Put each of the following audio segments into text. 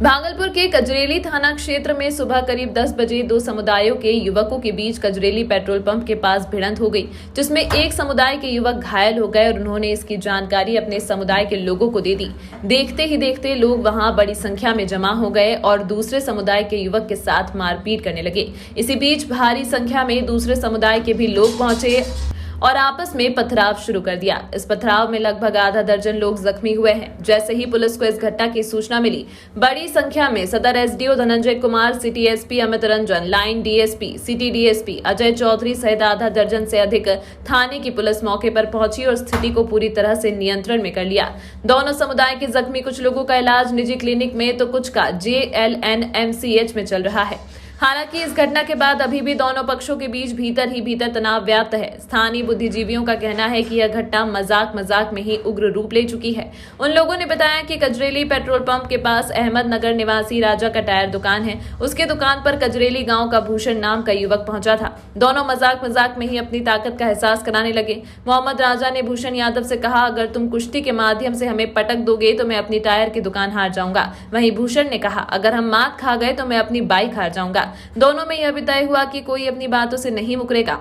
भागलपुर के कजरेली थाना क्षेत्र में सुबह करीब 10 बजे दो समुदायों के युवकों के बीच कजरेली पेट्रोल पंप के पास भिड़ंत हो गई, जिसमें एक समुदाय के युवक घायल हो गए और उन्होंने इसकी जानकारी अपने समुदाय के लोगों को दे दी। देखते ही देखते लोग वहां बड़ी संख्या में जमा हो गए और दूसरे समुदाय के युवक के साथ मारपीट करने लगे। इसी बीच भारी संख्या में दूसरे समुदाय के भी लोग पहुंचे और आपस में पथराव शुरू कर दिया। इस पथराव में लगभग आधा दर्जन लोग जख्मी हुए हैं। जैसे ही पुलिस को इस घटना की सूचना मिली, बड़ी संख्या में सदर SDO Dhananjay Kumar, city SP Amit Ranjan, line DSP, city DSP Ajay Chaudhary सहित आधा दर्जन से अधिक थाने की पुलिस मौके पर पहुंची और स्थिति को पूरी तरह से नियंत्रण में कर लिया। दोनों समुदाय के जख्मी कुछ लोगों का इलाज निजी क्लिनिक में तो कुछ का JLNMCH में चल रहा है। हालांकि इस घटना के बाद अभी भी दोनों पक्षों के बीच भीतर ही भीतर तनाव व्याप्त है। स्थानीय बुद्धिजीवियों का कहना है कि यह घटना मजाक में ही उग्र रूप ले चुकी है। उन लोगों ने बताया कि कजरेली पेट्रोल पंप के पास अहमदनगर निवासी राजा का टायर दुकान है। उसके दुकान पर कजरेली गांव का भूषण नाम का युवक पहुंचा था। दोनों मजाक में ही अपनी ताकत का एहसास कराने लगे। मोहम्मद राजा ने भूषण यादव से कहा, अगर तुम कुश्ती के माध्यम से हमें पटक दोगे तो मैं अपनी टायर की दुकान हार जाऊंगा। वहीं भूषण ने कहा, अगर हम मात खा गए तो मैं अपनी बाइक हार जाऊंगा। दोनों में यह भी तय हुआ कि कोई अपनी बातों से नहीं मुकरेगा।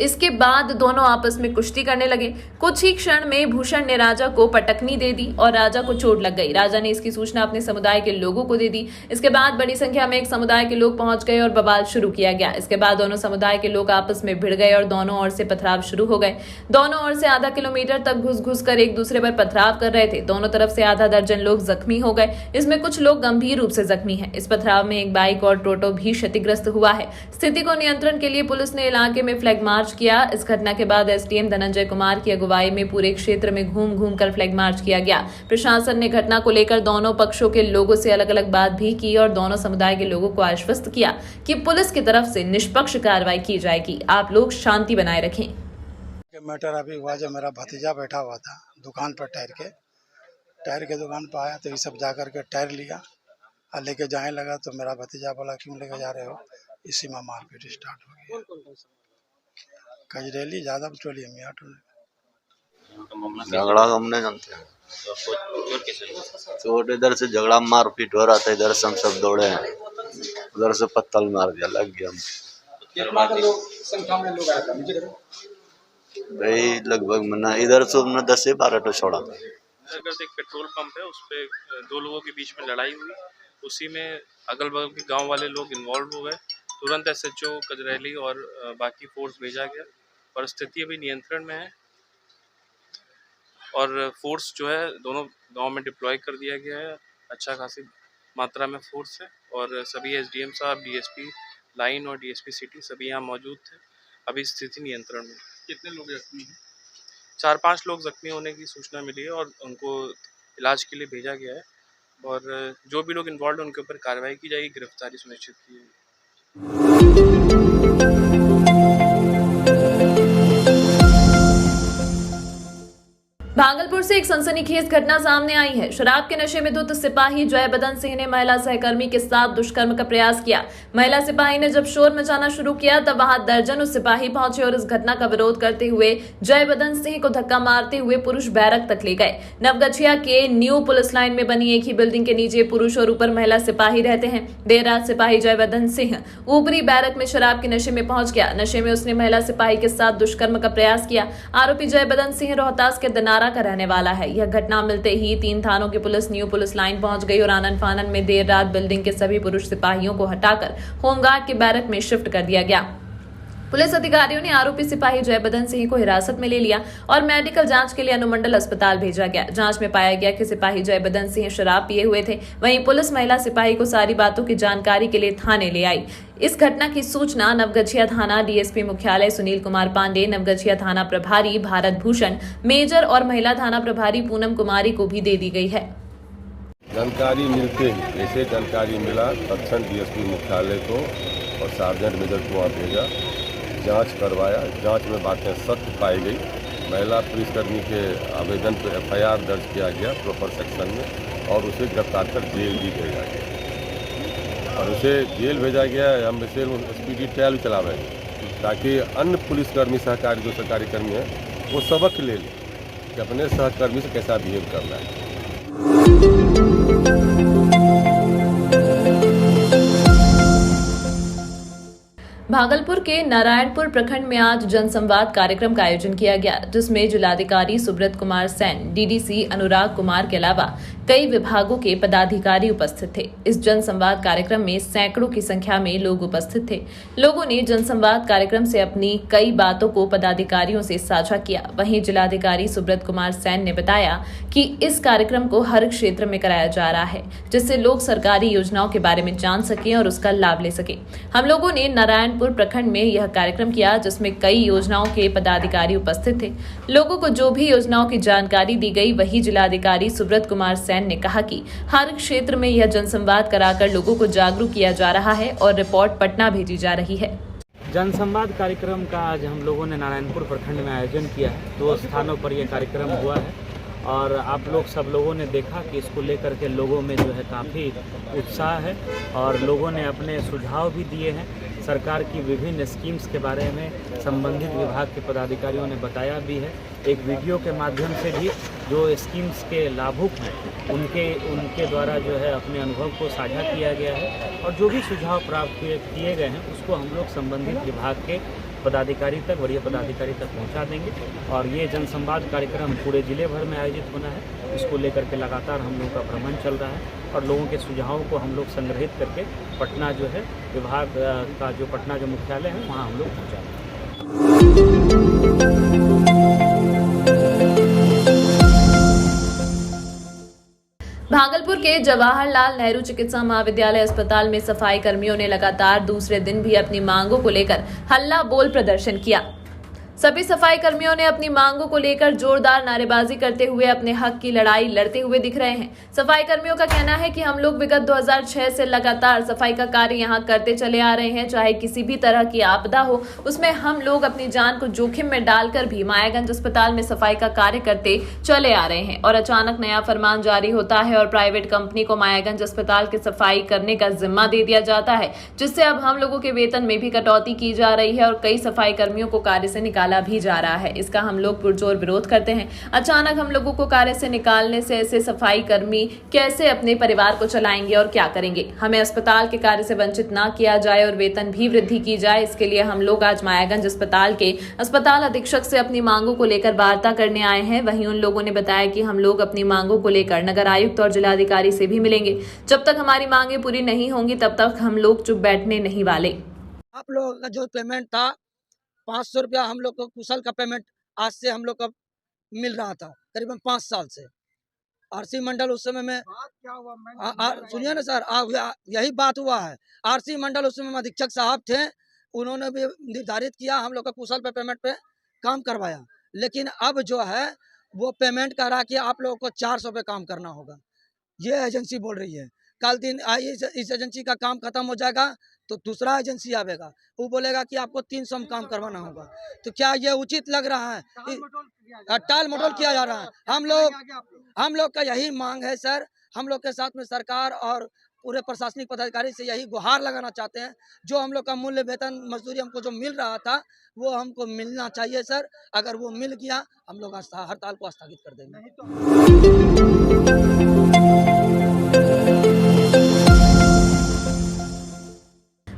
इसके बाद दोनों आपस में कुश्ती करने लगे। कुछ ही क्षण में भूषण ने राजा को पटकनी दे दी और राजा को चोट लग गई। राजा ने इसकी सूचना अपने समुदाय के लोगों को दे दी। इसके बाद बड़ी संख्या में एक समुदाय के लोग पहुंच गए और बवाल शुरू किया गया। इसके बाद दोनों समुदाय के लोग आपस में भिड़ गए और दोनों ओर से पथराव शुरू हो गए। दोनों ओर से आधा किलोमीटर तक घुस कर एक दूसरे पर पथराव कर रहे थे। दोनों तरफ से आधा दर्जन लोग जख्मी हो गए। इसमें कुछ लोग गंभीर रूप से जख्मी हैं। इस पथराव में एक बाइक और टोटो भी क्षतिग्रस्त हुआ है। स्थिति को नियंत्रण के लिए पुलिस ने इलाके में फ्लैग मार्च किया। इस घटना के बाद एसडीएम धनंजय कुमार की अगुवाई में पूरे क्षेत्र में घूम कर फ्लैग मार्च किया गया। प्रशासन ने घटना को लेकर दोनों पक्षों के लोगों से अलग अलग बात भी की और दोनों समुदाय के लोगों को आश्वस्त किया कि पुलिस की तरफ से निष्पक्ष कार्रवाई की जाएगी। आप लोग शांति बनाए रखें। मैटर अभी हुआ जब मेरा भतीजा बैठा हुआ था दुकान पर, टायर के दुकान पर आया तो ये सब जाकर के टायर लिया और लेके जाने लगा तो मेरा भतीजा बोला, क्यों लेके जा रहे हो? इसी में मारपीट स्टार्ट हो गई। कजरेली ज्यादा पेट्रोलियम मियाँ झगड़ा हम नहीं जानते हैं। चोट इधर से झगड़ा मारपीट हो रहा था, इधर से हम सब दौड़े हैं, उधर से पत्थर मार दिया, लग गया। कितना संख्या में लोग आए थे? भाई लगभग मना इधर से हमने 10 से 12 तो छोड़ा था। एक पेट्रोल पंप है, उस पे दो लोगों के बीच में लड़ाई हुई। उसी में अगल बगल के गांव वाले लोग इन्वॉल्व हो गए। तुरंत SHO कजरेली और बाकी फोर्स भेजा गया। परिस्थिति अभी नियंत्रण में है और फोर्स जो है दोनों गांव में डिप्लॉय कर दिया गया है। अच्छा खासी मात्रा में फोर्स है और सभी SDM साहब, DSP लाइन और DSP सिटी सभी यहाँ मौजूद थे। अभी स्थिति नियंत्रण में। कितने लोग जख्मी हैं? 4-5 लोग जख्मी होने की सूचना मिली है और उनको इलाज के लिए भेजा गया है और जो भी लोग इन्वॉल्व हैं उनके ऊपर कार्रवाई की जाएगी, गिरफ्तारी सुनिश्चित की जाएगी। भागलपुर से एक सनसनीखेज घटना सामने आई है। शराब के नशे में धुत सिपाही जय बदन सिंह ने महिला सहकर्मी के साथ दुष्कर्म का प्रयास किया। महिला सिपाही ने जब शोर मचाना शुरू किया तब वहां दर्जनों सिपाही पहुंचे और इस घटना का विरोध करते हुए जय बदन सिंह को धक्का मारते हुए पुरुष बैरक तक ले गए। नवगछिया के न्यू पुलिस लाइन में बनी एक ही बिल्डिंग के नीचे पुरुष और ऊपर महिला सिपाही रहते हैं। देर रात सिपाही जय बदन सिंह ऊपरी बैरक में शराब के नशे में पहुंच गया। नशे में उसने महिला सिपाही के साथ दुष्कर्म का प्रयास किया। आरोपी जय बदन सिंह रोहतास के दनारा का रहने वाला है। यह घटना मिलते ही 3 थानों की पुलिस न्यू पुलिस लाइन पहुंच गई और आनन फानन में देर रात बिल्डिंग के सभी पुरुष सिपाहियों को हटाकर होमगार्ड के बैरक में शिफ्ट कर दिया गया। पुलिस अधिकारियों ने आरोपी सिपाही जय बदन सिंह को हिरासत में ले लिया और मेडिकल जांच के लिए अनुमंडल अस्पताल भेजा गया। जांच में पाया गया कि सिपाही जय बदन सिंह शराब पिए हुए थे। वहीं पुलिस महिला सिपाही को सारी बातों की जानकारी के लिए थाने ले आई। इस घटना की सूचना नवगछिया थाना DSP मुख्यालय सुनील कुमार पांडे, नवगछिया थाना प्रभारी भारत भूषण मेजर और महिला थाना प्रभारी पूनम कुमारी को भी दे दी गई है। जानकारी मिलते ही जैसे जानकारी मिला तत्क्षण DSP मुख्यालय को और सार्जेंट मेजर को भेजा, जांच करवाया। जांच में बातें सत्य पाई गई। महिला पुलिसकर्मी के आवेदन पर FIR दर्ज किया गया प्रॉपर सेक्शन में और उसे गिरफ्तार कर जेल भी भेजा गया और उसे जेल भेजा गया। हम इसे स्पीडी ट्रायल चला रहे हैं ताकि अन्य पुलिसकर्मी सहकारी जो सरकारी कर्मी हैं वो सबक ले लें कि अपने सहकर्मी से कैसा बिहेव करना है। भागलपुर के नारायणपुर प्रखंड में आज जनसंवाद कार्यक्रम का आयोजन किया गया, जिसमें जिलाधिकारी सुब्रत कुमार सैन, डीडीसी अनुराग कुमार के अलावा कई विभागों के पदाधिकारी उपस्थित थे। इस जनसंवाद कार्यक्रम में सैकड़ों की संख्या में लोग उपस्थित थे। लोगों ने जनसंवाद कार्यक्रम से अपनी कई बातों को पदाधिकारियों से साझा किया। वहीं जिलाधिकारी सुब्रत कुमार सैन ने बताया कि इस कार्यक्रम को हर क्षेत्र में कराया जा रहा है, जिससे लोग सरकारी योजनाओं के बारे में जान सकें और उसका लाभ ले सकें। हम लोगों ने नारायणपुर प्रखंड में यह कार्यक्रम किया, जिसमें कई योजनाओं के पदाधिकारी उपस्थित थे। लोगों को जो भी योजनाओं की जानकारी दी गई, वही जिलाधिकारी सुब्रत कुमार सैन ने कहा कि हर क्षेत्र में यह जनसंवाद कराकर लोगों को जागरूक किया जा रहा है और रिपोर्ट पटना भेजी जा रही है। जनसंवाद कार्यक्रम का आज हम लोगों ने नारायणपुर प्रखंड में आयोजन किया है। 2 स्थानों पर यह कार्यक्रम हुआ है और आप लोग सब लोगों ने देखा कि इसको लेकर के लोगों में जो है काफ़ी उत्साह है और लोगों ने अपने सुझाव भी दिए हैं। सरकार की विभिन्न स्कीम्स के बारे में संबंधित विभाग के पदाधिकारियों ने बताया भी है। एक वीडियो के माध्यम से भी जो स्कीम्स के लाभुक हैं उनके द्वारा जो है अपने अनुभव को साझा किया गया है और जो भी सुझाव प्राप्त किए गए हैं उसको हम लोग संबंधित विभाग के पदाधिकारी तक, वरीय पदाधिकारी तक पहुंचा देंगे। और ये जनसंवाद कार्यक्रम पूरे जिले भर में आयोजित होना है। इसको लेकर के लगातार हम लोगों का भ्रमण चल रहा है और लोगों के सुझावों को हम लोग संग्रहित करके पटना जो है विभाग का जो पटना जो मुख्यालय है वहाँ हम लोग पहुँचाएंगे। भागलपुर के जवाहरलाल नेहरू चिकित्सा महाविद्यालय अस्पताल में सफाई कर्मियों ने लगातार दूसरे दिन भी अपनी मांगों को लेकर हल्ला बोल प्रदर्शन किया। सभी सफाई कर्मियों ने अपनी मांगों को लेकर जोरदार नारेबाजी करते हुए अपने हक की लड़ाई लड़ते हुए दिख रहे हैं। सफाई कर्मियों का कहना है कि हम लोग विगत 2006 से लगातार सफाई का कार्य यहां करते चले आ रहे हैं। चाहे किसी भी तरह की आपदा हो, उसमें हम लोग अपनी जान को जोखिम में डालकर भी मायागंज अस्पताल में सफाई का कार्य करते चले आ रहे हैं। और अचानक नया फरमान जारी होता है और प्राइवेट कंपनी को मायागंज अस्पताल की सफाई करने का जिम्मा दे दिया जाता है, जिससे अब हम लोगों के वेतन में भी कटौती की जा रही है और कई सफाई कर्मियों को कार्य से निकाला भी जा रहा है। इसका हम लोग पुरजोर विरोध करते हैं। अचानक हम लोगों को कार्य से निकालने से ऐसे सफाई कर्मी कैसे अपने परिवार को चलाएंगे और क्या करेंगे। हमें अस्पताल के कार्य से वंचित ना किया जाए और वेतन भी वृद्धि की जाए। इसके लिए हम लोग आज मायागंज अस्पताल के अस्पताल अधीक्षक से अपनी मांगों को लेकर वार्ता करने आए हैं। वहीं उन लोगों ने बताया कि हम लोग अपनी मांगों को लेकर नगर आयुक्त और जिलाधिकारी से भी मिलेंगे। जब तक हमारी मांगे पूरी नहीं होंगी तब तक हम लोग चुप बैठने नहीं वाले। आप लोगों का जो पेमेंट था 500 रुपया, हम लोग को कुशल का पेमेंट आज से हम लोग को मिल रहा था करीबन 5 साल से। आरसी मंडल उस समय में क्या हुआ, सुनिए ना सर, यही बात हुआ है। आरसी मंडल उस समय में अधीक्षक साहब थे, उन्होंने भी निर्धारित किया, हम लोग का कुशल पे पेमेंट पे काम करवाया। लेकिन अब जो है वो पेमेंट करा के आप लोगों को 400 पे काम करना होगा, ये एजेंसी बोल रही है। कल दिन इस एजेंसी का काम खत्म हो जाएगा तो दूसरा एजेंसी आवेगा, वो बोलेगा कि आपको 300 में काम करवाना होगा। तो क्या ये उचित लग रहा है? टाल मटोल किया जा रहा है। हम लोग का यही मांग है सर। हम लोग के साथ में सरकार और पूरे प्रशासनिक पदाधिकारी से यही गुहार लगाना चाहते हैं, जो हम लोग का मूल्य वेतन मजदूरी हमको जो मिल रहा था वो हमको मिलना चाहिए सर। अगर वो मिल गया हम लोग हड़ताल को स्थगित कर देंगे।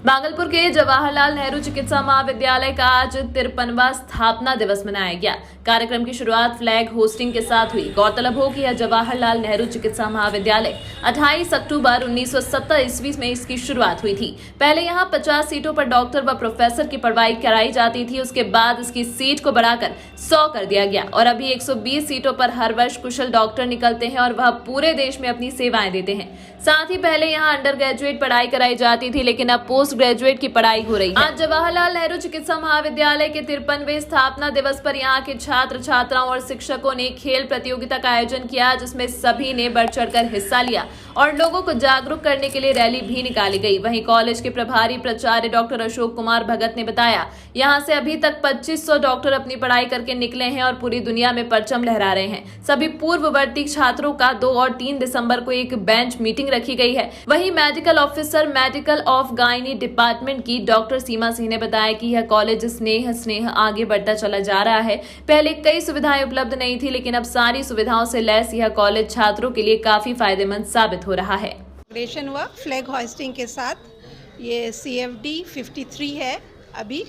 भागलपुर के जवाहरलाल नेहरू चिकित्सा महाविद्यालय का आज 53वां स्थापना दिवस मनाया गया। कार्यक्रम की शुरुआत फ्लैग होस्टिंग के साथ हुई। गौरतलब हो कि यह जवाहरलाल नेहरू चिकित्सा महाविद्यालय 28 अक्टूबर 1970 ईस्वी में इसकी शुरुआत हुई थी। पहले यहां 50 सीटों पर डॉक्टर व प्रोफेसर की पढ़ाई कराई जाती थी। उसके बाद इसकी सीट को बढ़ाकर 100 कर दिया गया और अभी 120 सीटों पर हर वर्ष कुशल डॉक्टर निकलते हैं और वह पूरे देश में अपनी सेवाएं देते हैं। साथ ही पहले यहाँ अंडर ग्रेजुएट पढ़ाई कराई जाती थी, लेकिन अब पोस्ट ग्रेजुएट की पढ़ाई हो रही है। आज जवाहरलाल नेहरू चिकित्सा महाविद्यालय के 53वें स्थापना दिवस पर यहाँ के छात्र छात्राओं और शिक्षकों ने खेल प्रतियोगिता का आयोजन किया, जिसमें सभी ने बढ़ चढ़कर हिस्सा लिया और लोगों को जागरूक करने के लिए रैली भी निकाली गई। वहीं कॉलेज के प्रभारी प्राचार्य डॉक्टर अशोक कुमार भगत ने बताया, यहाँ से अभी तक 2500 डॉक्टर अपनी पढ़ाई करके निकले हैं और पूरी दुनिया में परचम लहरा रहे हैं। सभी पूर्ववर्ती छात्रों का 2 और 3 दिसंबर को एक बेंच मीटिंग रखी गई है। वहीं medical officer medical of gynae department की डॉक्टर सीमा सिंह ने बताया कि यह कॉलेज स्नेह आगे बढ़ता चला जा रहा है। पहले कई सुविधाएं उपलब्ध नहीं थी, लेकिन अब सारी सुविधाओं से लैस यह कॉलेज छात्रों के लिए काफी फायदेमंद साबित हो रहा है। ग्रेजुएशन हुआ फ्लैग होस्टिंग के साथ। ये CFD 53 है अभी,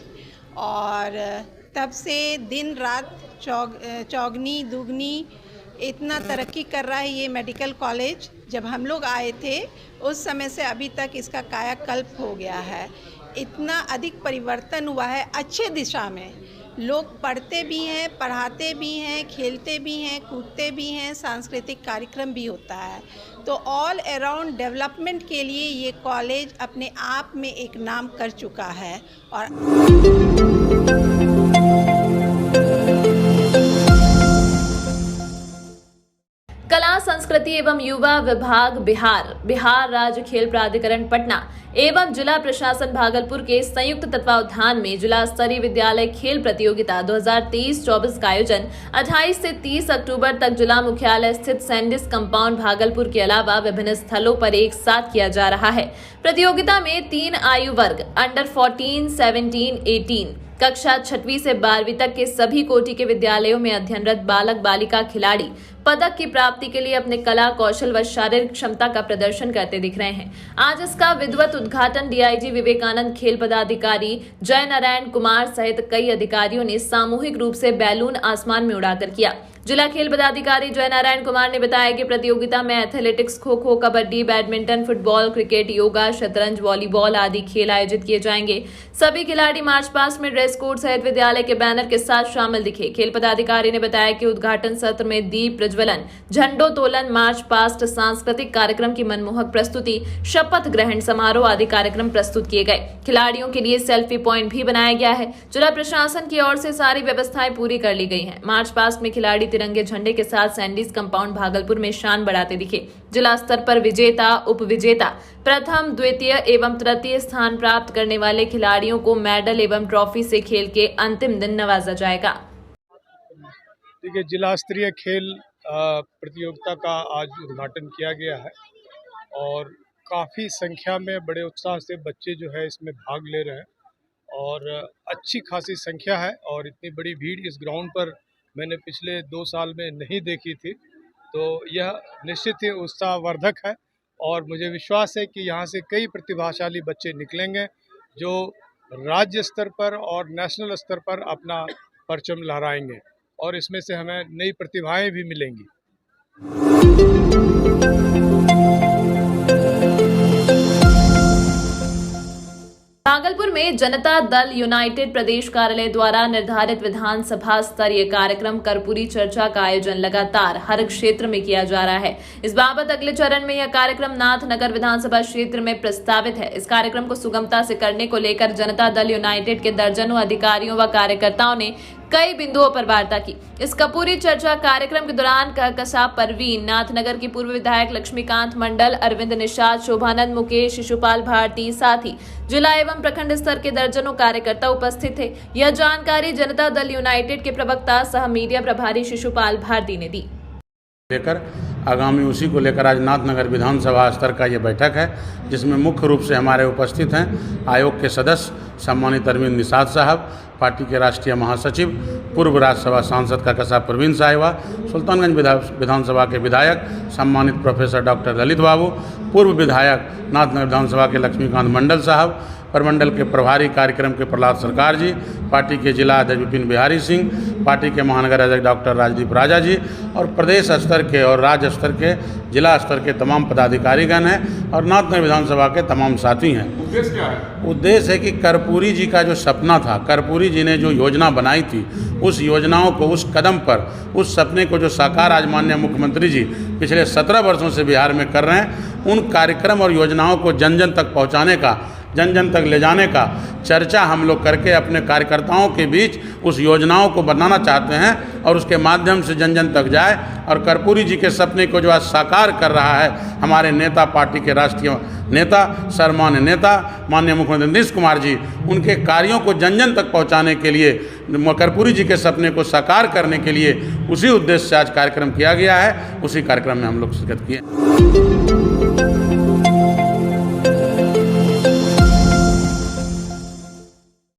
और तब से दिन रात चौगनी दुगनी इतना तरक्की कर रहा है ये मेडिकल कॉलेज। जब हम लोग आए थे उस समय से अभी तक इसका कायाकल्प हो गया है। इतना अधिक परिवर्तन हुआ है अच्छे दिशा में। लोग पढ़ते भी हैं, पढ़ाते भी हैं, खेलते भी हैं, कूदते भी हैं, सांस्कृतिक कार्यक्रम भी होता है। तो ऑल अराउंड डेवलपमेंट के लिए ये कॉलेज अपने आप में एक नाम कर चुका है। और कला संस्कृति एवं युवा विभाग बिहार राज्य खेल प्राधिकरण पटना एवं जिला प्रशासन भागलपुर के संयुक्त तत्वावधान में जिला स्तरीय विद्यालय खेल प्रतियोगिता 2023-24 का आयोजन 28 से 30 अक्टूबर तक जिला मुख्यालय स्थित सैंडिस कंपाउंड भागलपुर के अलावा विभिन्न स्थलों पर एक साथ किया जा रहा है। प्रतियोगिता में 3 आयु वर्ग अंडर 14, 17, 18 कक्षा 6वीं से 12वीं तक के सभी कोटि के विद्यालयों में अध्ययनरत बालक बालिका खिलाड़ी पदक की प्राप्ति के लिए अपने कला कौशल व शारीरिक क्षमता का प्रदर्शन करते दिख रहे हैं। आज इसका विधिवत उद्घाटन डीआईजी विवेकानंद, खेल पदाधिकारी जय नारायण कुमार सहित कई अधिकारियों ने सामूहिक रूप से बैलून आसमान में उड़ाकर किया। जिला खेल पदाधिकारी जय नारायण कुमार ने बताया कि प्रतियोगिता में athletics, kho kho, kabaddi, badminton, football, cricket, yoga, शतरंज, वॉलीबॉल आदि खेल आयोजित किए जाएंगे। सभी खिलाड़ी मार्च पास्ट में ड्रेस कोड सहित विद्यालय के बैनर के साथ शामिल दिखे। खेल पदाधिकारी ने बताया कि उद्घाटन सत्र में दीप प्रज्वलन, झंडोत्तोलन, मार्च पास्ट, सांस्कृतिक कार्यक्रम की मनमोहक प्रस्तुति, शपथ ग्रहण समारोह आदि कार्यक्रम प्रस्तुत किए गए। खिलाड़ियों के लिए सेल्फी पॉइंट भी बनाया गया है। जिला प्रशासन की ओर से सारी व्यवस्थाएं पूरी कर ली गई हैं। मार्च पास्ट में खिलाड़ी तिरंगे झंडे के साथ सैंडिस कंपाउंड भागलपुर में शान बढ़ाते दिखे। जिला स्तर पर विजेता, उप विजेता, प्रथम, द्वितीय एवं तृतीय स्थान प्राप्त करने वाले खिलाड़ियों को मेडल एवं ट्रॉफी से खेल के अंतिम दिन नवाजा जाएगा। देखिए, जिला स्तरीय खेल प्रतियोगिता का आज उद्घाटन किया गया है और काफ़ी संख्या में बड़े उत्साह से बच्चे जो है इसमें भाग ले रहे हैं और अच्छी खासी संख्या है। और इतनी बड़ी भीड़ इस ग्राउंड पर मैंने पिछले 2 साल में नहीं देखी थी, तो यह निश्चित ही उत्साहवर्धक है। और मुझे विश्वास है कि यहाँ से कई प्रतिभाशाली बच्चे निकलेंगे जो राज्य स्तर पर और नेशनल स्तर पर अपना परचम लहराएंगे और इसमें से हमें नई प्रतिभाएं भी मिलेंगी। भागलपुर में जनता दल यूनाइटेड प्रदेश कार्यालय द्वारा निर्धारित विधानसभा स्तरीय कार्यक्रम कर्पूरी चर्चा का आयोजन लगातार हर क्षेत्र में किया जा रहा है। इस बाबत अगले चरण में यह कार्यक्रम नाथनगर विधानसभा क्षेत्र में प्रस्तावित है। इस कार्यक्रम को सुगमता से करने को लेकर जनता दल यूनाइटेड के दर्जनों अधिकारियों व कार्यकर्ताओं ने कई बिंदुओं पर वार्ता की। इस कर्पूरी चर्चा कार्यक्रम के दौरान कहकशां परवीन, नाथनगर की पूर्व विधायक लक्ष्मीकांत मंडल, अरविंद निषाद, शोभानंद मुकेश, शिशुपाल भारती, साथ ही जिला एवं प्रखंड स्तर के दर्जनों कार्यकर्ता उपस्थित थे। यह जानकारी जनता दल यूनाइटेड के प्रवक्ता सह मीडिया प्रभारी शिशुपाल भारती ने दी। लेकर आगामी उसी को लेकर आज नाथनगर विधानसभा स्तर का ये बैठक है, जिसमें मुख्य रूप से हमारे उपस्थित हैं आयोग के सदस्य सम्मानित अरविंद निषाद साहब, पार्टी के राष्ट्रीय महासचिव, पूर्व राज्यसभा सांसद कहकशां परवीन साहिबा, सुल्तानगंज विधानसभा के विधायक सम्मानित प्रोफेसर डॉक्टर ललित बाबू, पूर्व विधायक नाथनगर विधानसभा के लक्ष्मीकांत मंडल साहब, प्रमंडल के प्रभारी कार्यक्रम के प्रहलाद सरकार जी, पार्टी के जिला अध्यक्ष विपिन बिहारी सिंह, पार्टी के महानगर अध्यक्ष डॉक्टर राजदीप राजा जी और प्रदेश स्तर के और राज्य स्तर के जिला स्तर के तमाम पदाधिकारीगण हैं और नाथनगर विधानसभा के तमाम साथी हैं। उद्देश्य क्या है? उद्देश्य है कि कर्पूरी जी का जो सपना था, कर्पूरी जी ने जो योजना बनाई थी, उस योजनाओं को, उस कदम पर, उस सपने को जो साकार आज माननीय मुख्यमंत्री जी पिछले 17 वर्षों से बिहार में कर रहे हैं, उन कार्यक्रम और योजनाओं को जन जन तक पहुँचाने का, जन जन तक ले जाने का चर्चा हम लोग करके अपने कार्यकर्ताओं के बीच उस योजनाओं को बनाना चाहते हैं और उसके माध्यम से जन जन तक जाए। और कर्पूरी जी के सपने को जो आज साकार कर रहा है हमारे नेता, पार्टी के राष्ट्रीय नेता, सम्मान्य नेता माननीय मुख्यमंत्री नीतीश कुमार जी, उनके कार्यों को जन जन तक पहुंचाने के लिए, कर्पूरी जी के सपने को साकार करने के लिए उसी उद्देश्य से आज कार्यक्रम किया गया है। उसी कार्यक्रम में हम लोग शिरकत किए।